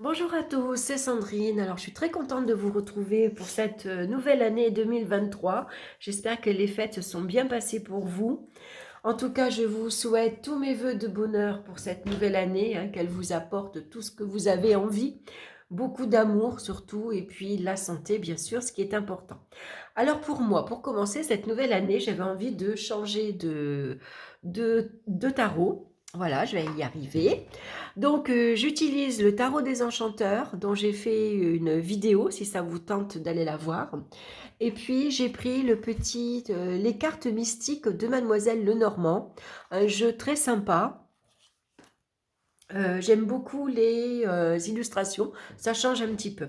Bonjour à tous, c'est Sandrine. Alors, je suis très contente de vous retrouver pour cette nouvelle année 2023. J'espère que les fêtes se sont bien passées pour vous. En tout cas, je vous souhaite tous mes voeux de bonheur pour cette nouvelle année, hein, qu'elle vous apporte tout ce que vous avez envie, beaucoup d'amour surtout, et puis la santé, bien sûr, ce qui est important. Alors pour moi, pour commencer cette nouvelle année, j'avais envie de changer de tarot. Voilà, je vais y arriver. Donc, j'utilise le tarot des enchanteurs, dont j'ai fait une vidéo, si ça vous tente d'aller la voir. Et puis, j'ai pris les cartes mystiques de Mademoiselle Lenormand, un jeu très sympa. J'aime beaucoup les illustrations, ça change un petit peu.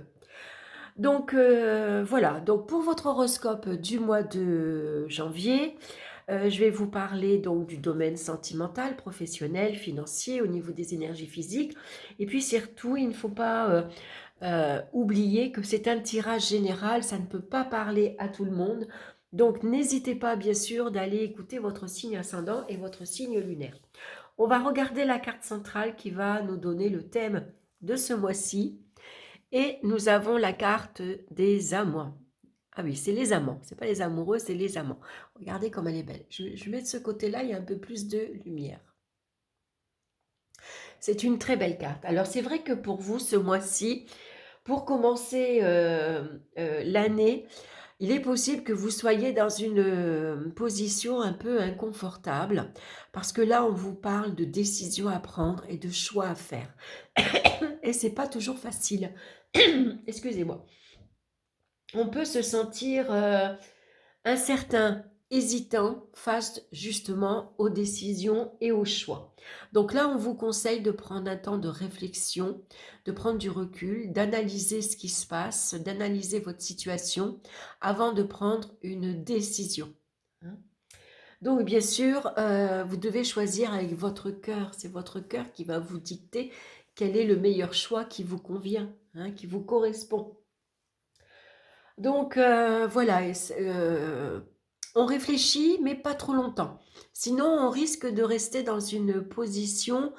Donc, voilà, donc pour votre horoscope du mois de janvier, je vais vous parler donc du domaine sentimental, professionnel, financier, au niveau des énergies physiques. Et puis surtout, il ne faut pas oublier que c'est un tirage général, ça ne peut pas parler à tout le monde. Donc n'hésitez pas bien sûr d'aller écouter votre signe ascendant et votre signe lunaire. On va regarder la carte centrale qui va nous donner le thème de ce mois-ci. Et nous avons la carte des amants. Ah oui, c'est les amants, c'est pas les amoureux, c'est les amants. Regardez comme elle est belle. Je mets de ce côté-là, il y a un peu plus de lumière. C'est une très belle carte. Alors c'est vrai que pour vous, ce mois-ci, pour commencer l'année, il est possible que vous soyez dans une position un peu inconfortable, parce que là, on vous parle de décisions à prendre et de choix à faire. Et c'est pas toujours facile. Excusez-moi. On peut se sentir incertain, hésitant face justement aux décisions et aux choix. Donc là, on vous conseille de prendre un temps de réflexion, de prendre du recul, d'analyser ce qui se passe, d'analyser votre situation avant de prendre une décision. Hein. Donc bien sûr, vous devez choisir avec votre cœur. C'est votre cœur qui va vous dicter quel est le meilleur choix qui vous convient, hein, qui vous correspond. Donc voilà, on réfléchit, mais pas trop longtemps. Sinon, on risque de rester dans une position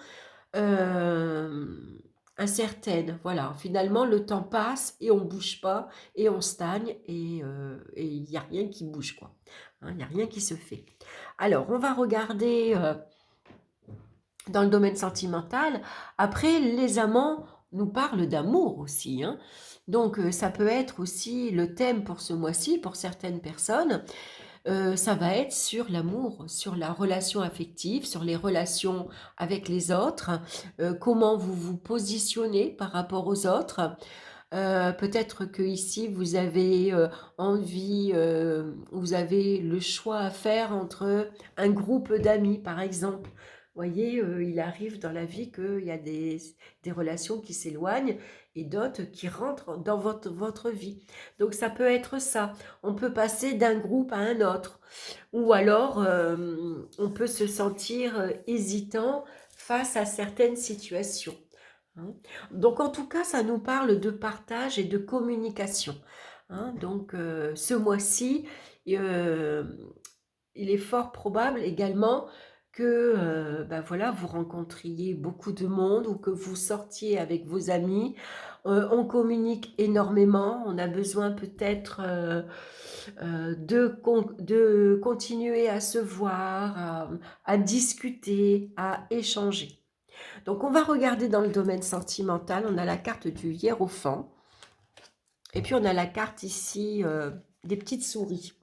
incertaine. Voilà, finalement, le temps passe et on ne bouge pas et on stagne et il n'y a rien qui bouge, quoi. Hein, il n'y a rien qui se fait. Alors, on va regarder dans le domaine sentimental. Après, les amants nous parlent d'amour aussi, hein. Donc, ça peut être aussi le thème pour ce mois-ci, pour certaines personnes. Ça va être sur l'amour, sur la relation affective, sur les relations avec les autres, comment vous vous positionnez par rapport aux autres. Peut-être que ici vous avez envie, vous avez le choix à faire entre un groupe d'amis, par exemple. Vous voyez, il arrive dans la vie qu'il y a des relations qui s'éloignent et d'autres qui rentrent dans votre vie. Donc ça peut être ça. On peut passer d'un groupe à un autre. Ou alors, on peut se sentir hésitant face à certaines situations. Hein. Donc en tout cas, ça nous parle de partage et de communication. Hein. Donc ce mois-ci, euh, il est fort probable également que ben voilà, vous rencontriez beaucoup de monde ou que vous sortiez avec vos amis. On communique énormément, on a besoin peut-être de continuer à se voir, à discuter, à échanger. Donc, on va regarder dans le domaine sentimental. On a la carte du hiérophant. Et puis, on a la carte ici des petites souris.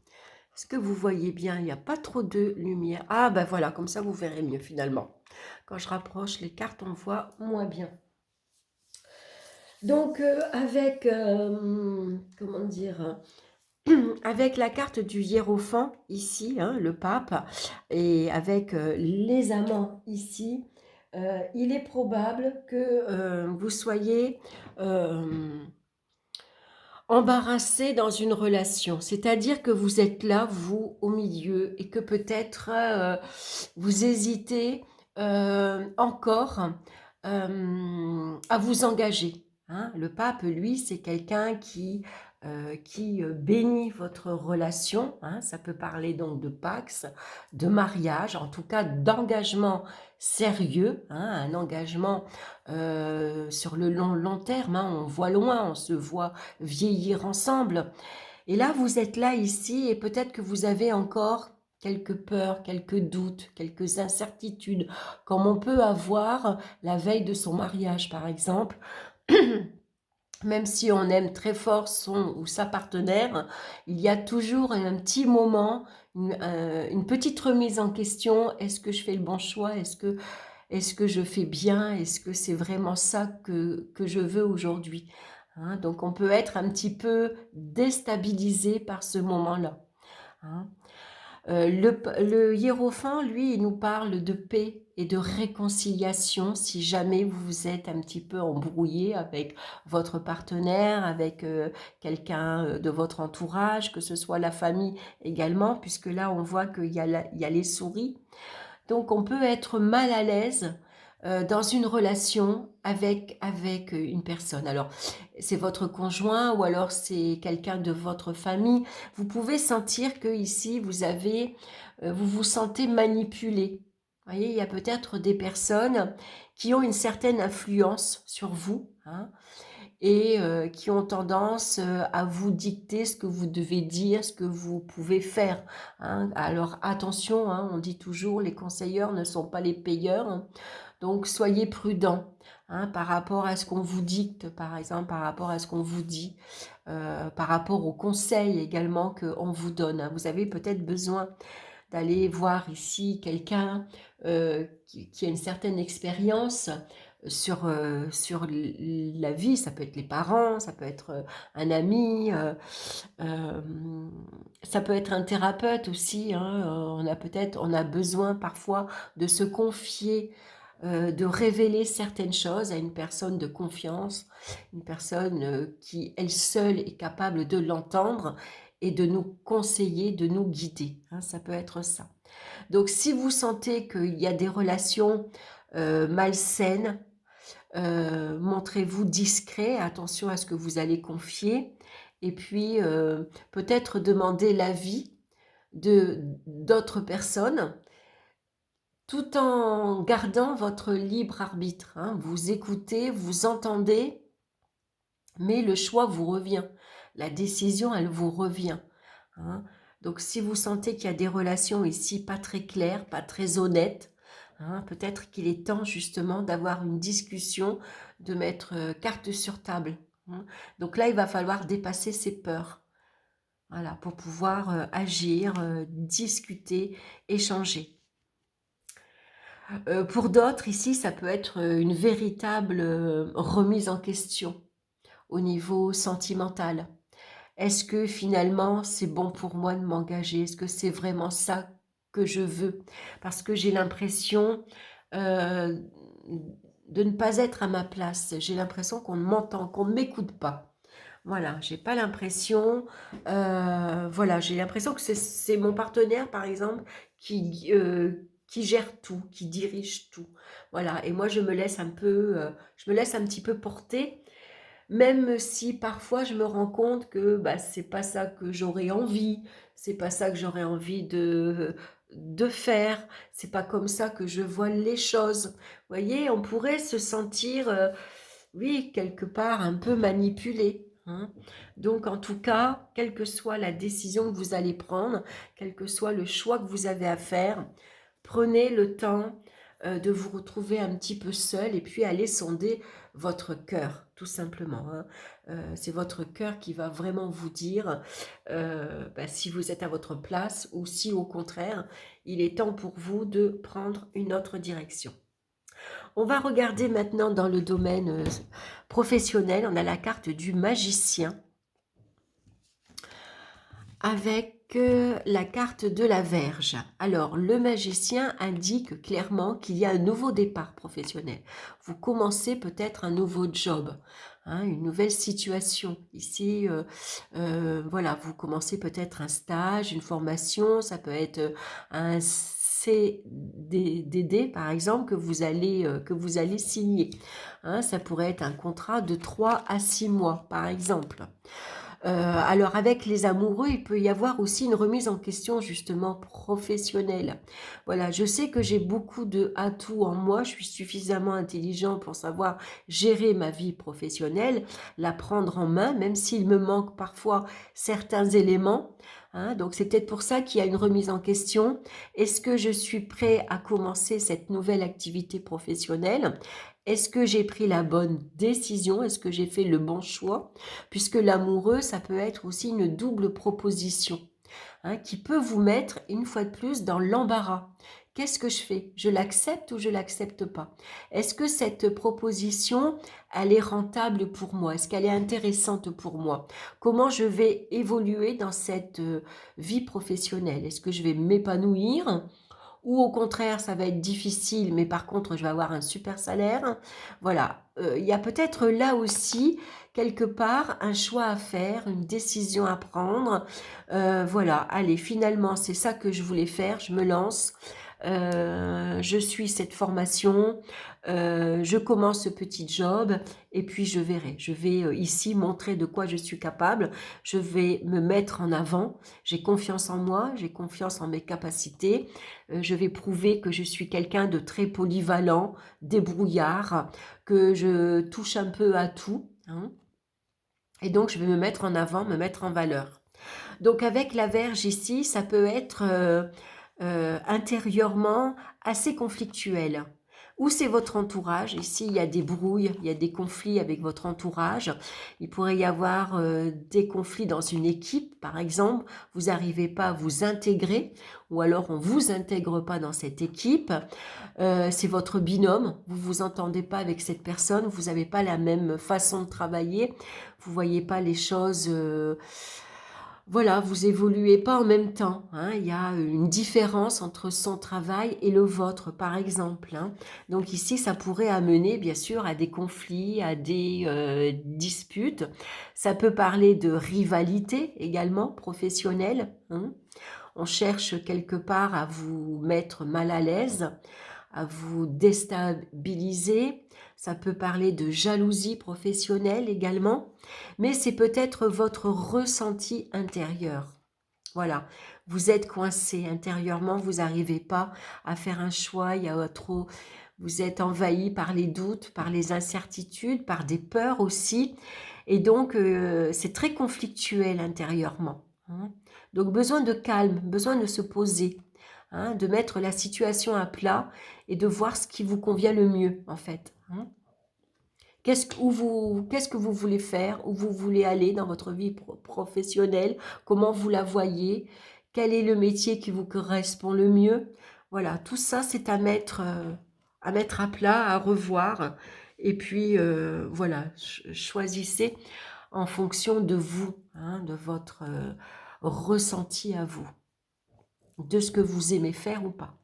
Est-ce que vous voyez bien? Il n'y a pas trop de lumière. Ah, ben voilà, comme ça, vous verrez mieux finalement. Quand je rapproche les cartes, on voit moins bien. Donc, comment dire, avec la carte du hiérophant ici, hein, le pape, et avec les amants ici, il est probable que vous soyez embarrassé dans une relation. C'est-à-dire que vous êtes là, vous, au milieu, et que peut-être vous hésitez encore à vous engager. Hein. Le pape, lui, c'est quelqu'un qui bénit votre relation. Hein. Ça peut parler donc de pax, de mariage, en tout cas d'engagement sérieux, hein, un engagement sur le long terme, hein, on voit loin, on se voit vieillir ensemble. Et là, vous êtes là ici et peut-être que vous avez encore quelques peurs, quelques doutes, quelques incertitudes, comme on peut avoir la veille de son mariage, par exemple. Même si on aime très fort son ou sa partenaire, il y a toujours un petit moment, une petite remise en question. Est-ce que je fais le bon choix? Est-ce que je fais bien? Est-ce que c'est vraiment ça que je veux aujourd'hui? Hein, donc on peut être un petit peu déstabilisé par ce moment-là. Hein. Le hiérophant, lui, il nous parle de paix et de réconciliation si jamais vous vous êtes un petit peu embrouillé avec votre partenaire, avec quelqu'un de votre entourage, que ce soit la famille également, puisque là, on voit qu'il y a, il y a les souris. Donc, on peut être mal à l'aise dans une relation avec une personne. Alors, c'est votre conjoint ou alors c'est quelqu'un de votre famille. Vous pouvez sentir que ici, vous vous sentez manipulé. Vous voyez, il y a peut-être des personnes qui ont une certaine influence sur vous, hein, et qui ont tendance à vous dicter ce que vous devez dire, ce que vous pouvez faire. Hein. Alors attention, hein, on dit toujours les conseilleurs ne sont pas les payeurs, hein. Donc soyez prudents, hein, par rapport à ce qu'on vous dicte, par exemple, par rapport à ce qu'on vous dit, par rapport aux conseils également qu'on vous donne. Hein. Vous avez peut-être besoin d'aller voir ici quelqu'un qui a une certaine expérience sur la vie. Ça peut être les parents, ça peut être un ami, euh, ça peut être un thérapeute aussi. Hein. On a besoin parfois de se confier, de révéler certaines choses à une personne de confiance, une personne qui, elle seule, est capable de l'entendre et de nous conseiller, de nous guider. Hein, ça peut être ça. Donc, si vous sentez qu'il y a des relations malsaines, montrez-vous discret, attention à ce que vous allez confier, et puis peut-être demander l'avis d'autres personnes, tout en gardant votre libre arbitre. Hein. Vous écoutez, vous entendez, mais le choix vous revient. La décision, elle vous revient. Hein. Donc, si vous sentez qu'il y a des relations ici pas très claires, pas très honnêtes, hein, peut-être qu'il est temps justement d'avoir une discussion, de mettre carte sur table. Hein. Donc là, il va falloir dépasser ses peurs. Voilà, pour pouvoir agir, discuter, échanger. Pour d'autres, ici, ça peut être une véritable remise en question au niveau sentimental. Est-ce que finalement c'est bon pour moi de m'engager? Est-ce que c'est vraiment ça que je veux? Parce que j'ai l'impression euh, de ne pas être à ma place. J'ai l'impression qu'on m'entend, qu'on ne m'écoute pas. Voilà, j'ai pas l'impression. Voilà, j'ai l'impression que c'est mon partenaire, par exemple, qui gère tout, qui dirige tout. Voilà, et moi je me laisse un petit peu porter. Même si parfois je me rends compte que bah, c'est pas ça que j'aurais envie, c'est pas ça que j'aurais envie de faire, c'est pas comme ça que je vois les choses. Vous voyez, on pourrait se sentir, oui, quelque part un peu manipulé. Hein. Donc en tout cas, quelle que soit la décision que vous allez prendre, quel que soit le choix que vous avez à faire, prenez le temps de vous retrouver un petit peu seul et puis allez sonder votre cœur, tout simplement. Hein. C'est votre cœur qui va vraiment vous dire bah, si vous êtes à votre place ou si au contraire, il est temps pour vous de prendre une autre direction. On va regarder maintenant dans le domaine professionnel. On a la carte du magicien avec la carte de la Vierge. Alors, le magicien indique clairement qu'il y a un nouveau départ professionnel. Vous commencez peut-être un nouveau job, hein, une nouvelle situation. Ici, voilà, vous commencez peut-être un stage, une formation, ça peut être un CDD, par exemple, que vous allez signer. Hein, ça pourrait être un contrat de 3 à 6 mois, par exemple. Alors avec les amoureux, il peut y avoir aussi une remise en question justement professionnelle. Voilà, je sais que j'ai beaucoup de atouts en moi, je suis suffisamment intelligent pour savoir gérer ma vie professionnelle, la prendre en main, même s'il me manque parfois certains éléments, hein. Donc c'est peut-être pour ça qu'il y a une remise en question. Est-ce que je suis prêt à commencer cette nouvelle activité professionnelle? Est-ce que j'ai pris la bonne décision? Est-ce que j'ai fait le bon choix? Puisque l'amoureux, ça peut être aussi une double proposition, hein, qui peut vous mettre, une fois de plus, dans l'embarras. Qu'est-ce que je fais? Je l'accepte ou je l'accepte pas? Est-ce que cette proposition, elle est rentable pour moi? Est-ce qu'elle est intéressante pour moi? Comment je vais évoluer dans cette vie professionnelle? Est-ce que je vais m'épanouir? Ou au contraire, ça va être difficile, mais par contre, je vais avoir un super salaire. Voilà, il y a peut-être là aussi, quelque part, un choix à faire, une décision à prendre. Voilà, allez, finalement, c'est ça que je voulais faire, je me lance. Je suis cette formation, je commence ce petit job et puis je verrai. Je vais ici montrer de quoi je suis capable, je vais me mettre en avant, j'ai confiance en moi, j'ai confiance en mes capacités, je vais prouver que je suis quelqu'un de très polyvalent, débrouillard, que je touche un peu à tout, hein. Et donc je vais me mettre en avant, me mettre en valeur. Donc avec la Vierge ici, ça peut être intérieurement assez conflictuel. Ou c'est votre entourage, ici il y a des brouilles, il y a des conflits avec votre entourage, il pourrait y avoir des conflits dans une équipe par exemple, vous n'arrivez pas à vous intégrer, ou alors on ne vous intègre pas dans cette équipe, c'est votre binôme, vous ne vous entendez pas avec cette personne, vous n'avez pas la même façon de travailler, vous ne voyez pas les choses... voilà, vous évoluez pas en même temps, hein. Il y a une différence entre son travail et le vôtre, par exemple, hein. Donc ici, ça pourrait amener, bien sûr, à des conflits, à des disputes. Ça peut parler de rivalité également, professionnelle, hein. On cherche quelque part à vous mettre mal à l'aise, à vous déstabiliser. Ça peut parler de jalousie professionnelle également, mais c'est peut-être votre ressenti intérieur. Voilà, vous êtes coincé intérieurement, vous n'arrivez pas à faire un choix, il y a trop, vous êtes envahi par les doutes, par les incertitudes, par des peurs aussi, et donc c'est très conflictuel intérieurement, hein. Donc besoin de calme, besoin de se poser, hein, de mettre la situation à plat et de voir ce qui vous convient le mieux en fait, hein. Qu'est-ce que vous voulez faire? Où vous voulez aller dans votre vie professionnelle? Comment vous la voyez? Quel est le métier qui vous correspond le mieux? Voilà, tout ça, c'est à mettre à plat, à revoir. Et puis, voilà, choisissez en fonction de vous, hein, de votre ressenti à vous, de ce que vous aimez faire ou pas.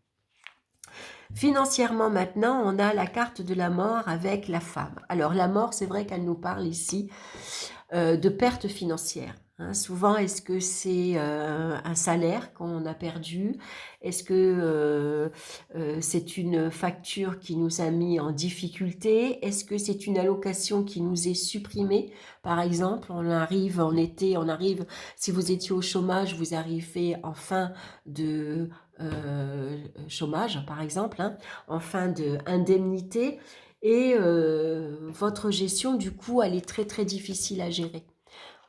Financièrement maintenant, on a la carte de la mort avec la femme. Alors la mort, c'est vrai qu'elle nous parle ici de perte financière, hein. Souvent, est-ce que c'est un salaire qu'on a perdu? Est-ce que c'est une facture qui nous a mis en difficulté? Est-ce que c'est une allocation qui nous est supprimée? Par exemple, on arrive en été, on arrive, si vous étiez au chômage, vous arrivez en fin de chômage, par exemple, hein, en fin d'indemnité, et votre gestion, du coup, elle est très, très difficile à gérer,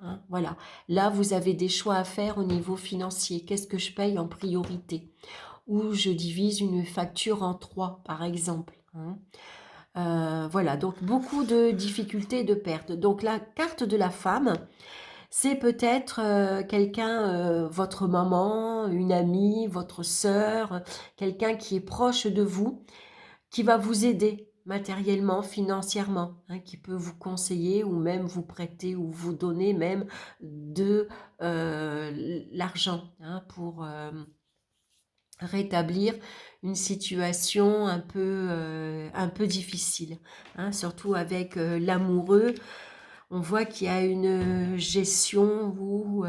hein. Voilà. Là, vous avez des choix à faire au niveau financier. Qu'est-ce que je paye en priorité? Ou je divise une facture en trois, par exemple, hein. Voilà, donc beaucoup de difficultés et de pertes. Donc la carte de la femme, c'est peut-être quelqu'un, votre maman, une amie, votre sœur, quelqu'un qui est proche de vous, qui va vous aider matériellement, financièrement, hein, qui peut vous conseiller ou même vous prêter ou vous donner même de l'argent, hein, pour rétablir une situation un peu difficile, hein, surtout avec l'amoureux. On voit qu'il y a une gestion où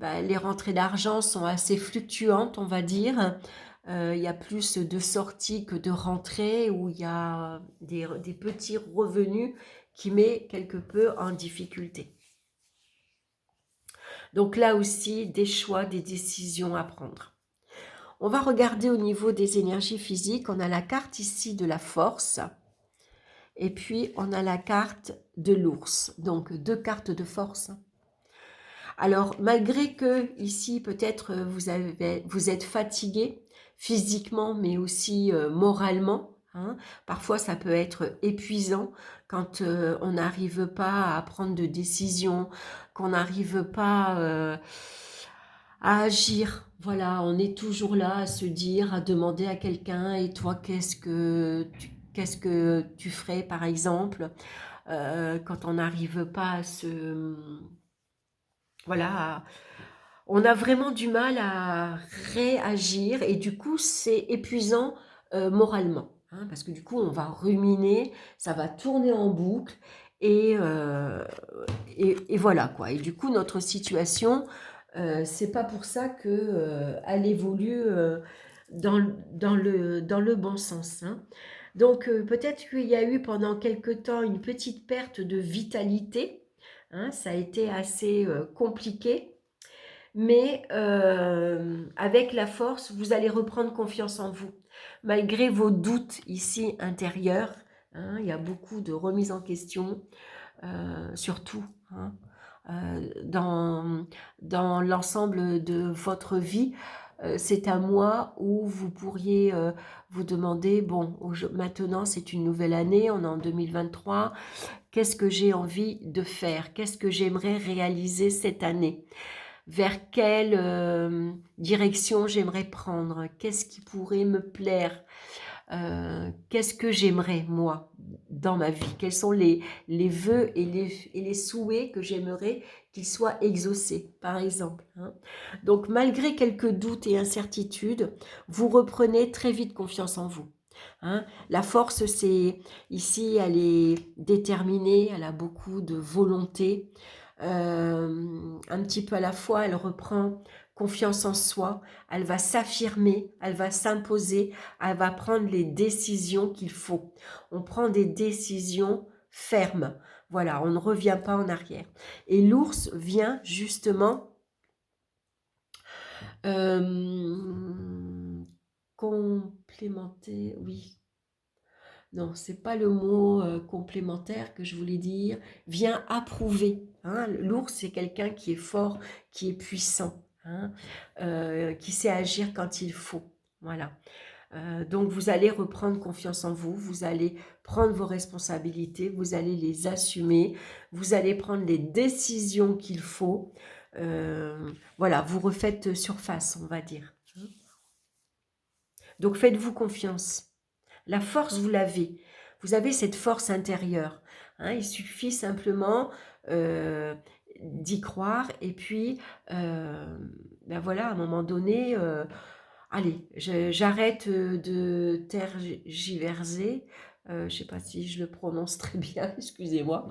les rentrées d'argent sont assez fluctuantes, on va dire. Il y a plus de sorties que de rentrées, où il y a des petits revenus qui met quelque peu en difficulté. Donc là aussi, des choix, des décisions à prendre. On va regarder au niveau des énergies physiques. On a la carte ici de la force. Et puis, on a la carte de l'ours. Donc, deux cartes de force. Alors, malgré que ici, peut-être, vous êtes fatigué physiquement, mais aussi moralement, hein. Parfois, ça peut être épuisant quand on n'arrive pas à prendre de décision, qu'on n'arrive pas à agir. Voilà, on est toujours là à se dire, à demander à quelqu'un, et toi, qu'est-ce que tu ferais, par exemple, quand on n'arrive pas à se... Voilà, on a vraiment du mal à réagir et du coup, c'est épuisant moralement, hein, parce que du coup, on va ruminer, ça va tourner en boucle et, euh, et voilà quoi. Et du coup, notre situation, c'est pas pour ça que elle évolue dans le bon sens, hein. Donc, peut-être qu'il y a eu pendant quelque temps une petite perte de vitalité, hein, ça a été assez compliqué. Mais avec la force, vous allez reprendre confiance en vous. Malgré vos doutes ici intérieurs, hein, il y a beaucoup de remises en question, surtout, hein, dans l'ensemble de votre vie. C'est un mois où vous pourriez vous demander, bon, maintenant c'est une nouvelle année, on est en 2023, qu'est-ce que j'ai envie de faire? Qu'est-ce que j'aimerais réaliser cette année? Vers quelle direction j'aimerais prendre, qu'est-ce qui pourrait me plaire, qu'est-ce que j'aimerais moi dans ma vie, quels sont les vœux et les souhaits que j'aimerais qu'ils soient exaucés, par exemple, hein. Donc malgré quelques doutes et incertitudes, vous reprenez très vite confiance en vous, hein. La force, c'est ici, elle est déterminée, elle a beaucoup de volonté, un petit peu à la fois, elle reprend confiance en soi, elle va s'affirmer, elle va s'imposer, elle va prendre les décisions qu'il faut. On prend des décisions fermes, voilà, on ne revient pas en arrière. Et l'ours vient justement complémenter, oui, non, c'est pas le mot complémentaire que je voulais dire, vient approuver, hein. L'ours, c'est quelqu'un qui est fort, qui est puissant, hein, qui sait agir quand il faut. Voilà. Donc, vous allez reprendre confiance en vous, vous allez prendre vos responsabilités, vous allez les assumer, vous allez prendre les décisions qu'il faut. Voilà, vous refaites surface, on va dire. Donc, faites-vous confiance. La force, vous l'avez. Vous avez cette force intérieure, hein. Il suffit simplement d'y croire. Et puis, ben voilà, à un moment donné, allez, j'arrête de tergiverser. Je ne sais pas si je le prononce très bien, excusez-moi.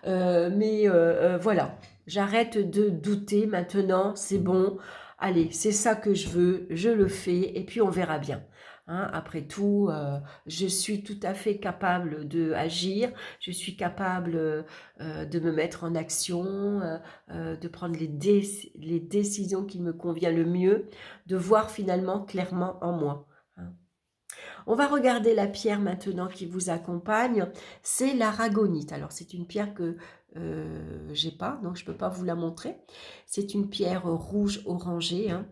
Mais voilà, j'arrête de douter maintenant, c'est bon. Allez, c'est ça que je veux, je le fais et puis on verra bien, hein. Après tout, je suis tout à fait capable d'agir, je suis capable de me mettre en action, de prendre les décisions qui me conviennent le mieux, de voir finalement clairement en moi, hein. On va regarder la pierre maintenant qui vous accompagne, c'est l'aragonite. Alors c'est une pierre que j'ai pas, donc je peux pas vous la montrer. C'est une pierre rouge orangée, hein,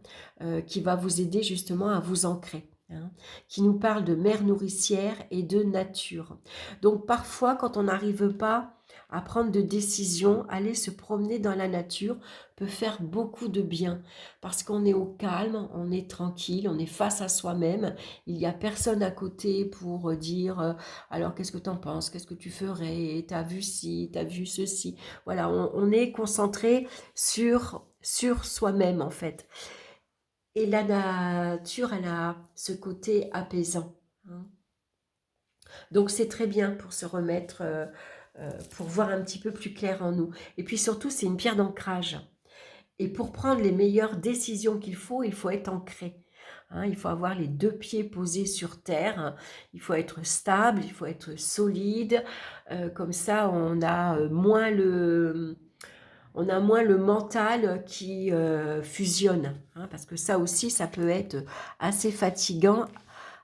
qui va vous aider justement à vous ancrer, hein, qui nous parle de mère nourricière et de nature. Donc parfois quand on n'arrive pas à prendre de décision, aller se promener dans la nature peut faire beaucoup de bien parce qu'on est au calme, on est tranquille, on est face à soi-même. Il n'y a personne à côté pour dire alors qu'est-ce que tu en penses, qu'est-ce que tu ferais, t'as vu ci, t'as vu ceci. Voilà, on est concentré sur soi-même en fait. Et la nature, elle a ce côté apaisant, hein. Donc c'est très bien pour se remettre, pour voir un petit peu plus clair en nous. Et puis surtout, c'est une pierre d'ancrage. Et pour prendre les meilleures décisions il faut être ancré, hein. Il faut avoir les deux pieds posés sur terre, il faut être stable, il faut être solide. Comme ça, on a moins On a moins le mental qui fusionne, hein, parce que ça aussi, ça peut être assez fatigant,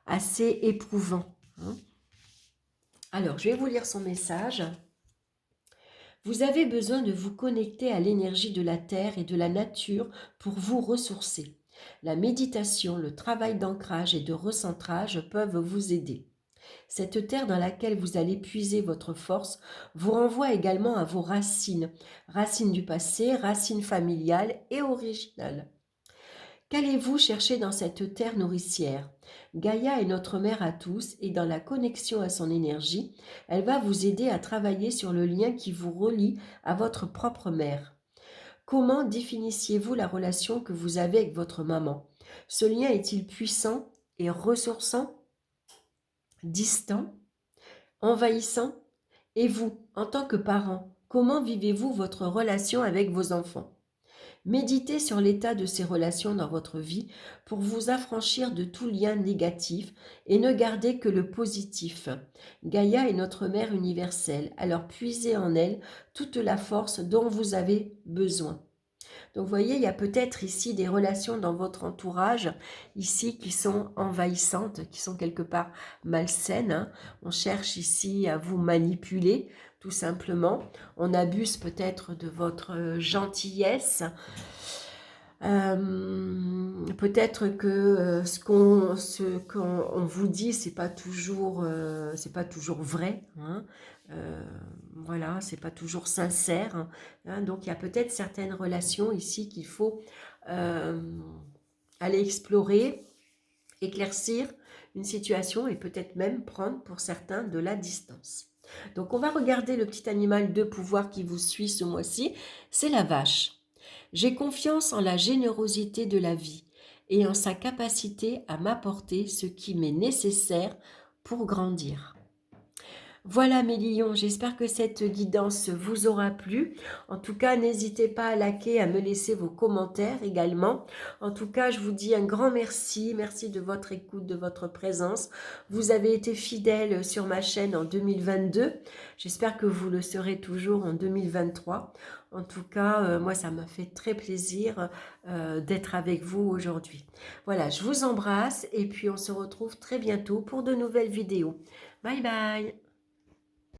assez éprouvant, hein. Alors, je vais vous lire son message. Vous avez besoin de vous connecter à l'énergie de la Terre et de la nature pour vous ressourcer. La méditation, le travail d'ancrage et de recentrage peuvent vous aider. Cette terre dans laquelle vous allez puiser votre force vous renvoie également à vos racines, racines du passé, racines familiales et originales. Qu'allez-vous chercher dans cette terre nourricière? Gaïa est notre mère à tous et dans la connexion à son énergie, elle va vous aider à travailler sur le lien qui vous relie à votre propre mère. Comment définissiez-vous la relation que vous avez avec votre maman? Ce lien est-il puissant et ressourçant, distant, envahissant? Et vous, en tant que parent, comment vivez-vous votre relation avec vos enfants? Méditez sur l'état de ces relations dans votre vie pour vous affranchir de tout lien négatif et ne gardez que le positif. Gaïa est notre mère universelle, alors puisez en elle toute la force dont vous avez besoin. Donc vous voyez, il y a peut-être ici des relations dans votre entourage, ici qui sont envahissantes, qui sont quelque part malsaines, hein. On cherche ici à vous manipuler, tout simplement. On abuse peut-être de votre gentillesse. Peut-être que ce qu'on vous dit, c'est pas toujours vrai, hein. Euh, voilà, c'est pas toujours sincère, hein. Donc il y a peut-être certaines relations ici qu'il faut euh, aller explorer, éclaircir une situation et peut-être même prendre pour certains de la distance. Donc on va regarder le petit animal de pouvoir qui vous suit ce mois-ci, c'est la vache. J'ai confiance en la générosité de la vie et en sa capacité à m'apporter ce qui m'est nécessaire pour grandir. Voilà mes lions, j'espère que cette guidance vous aura plu. En tout cas, n'hésitez pas à liker, à me laisser vos commentaires également. En tout cas, je vous dis un grand merci. Merci de votre écoute, de votre présence. Vous avez été fidèles sur ma chaîne en 2022. J'espère que vous le serez toujours en 2023. En tout cas, moi, ça m'a fait très plaisir d'être avec vous aujourd'hui. Voilà, je vous embrasse et puis on se retrouve très bientôt pour de nouvelles vidéos. Bye bye!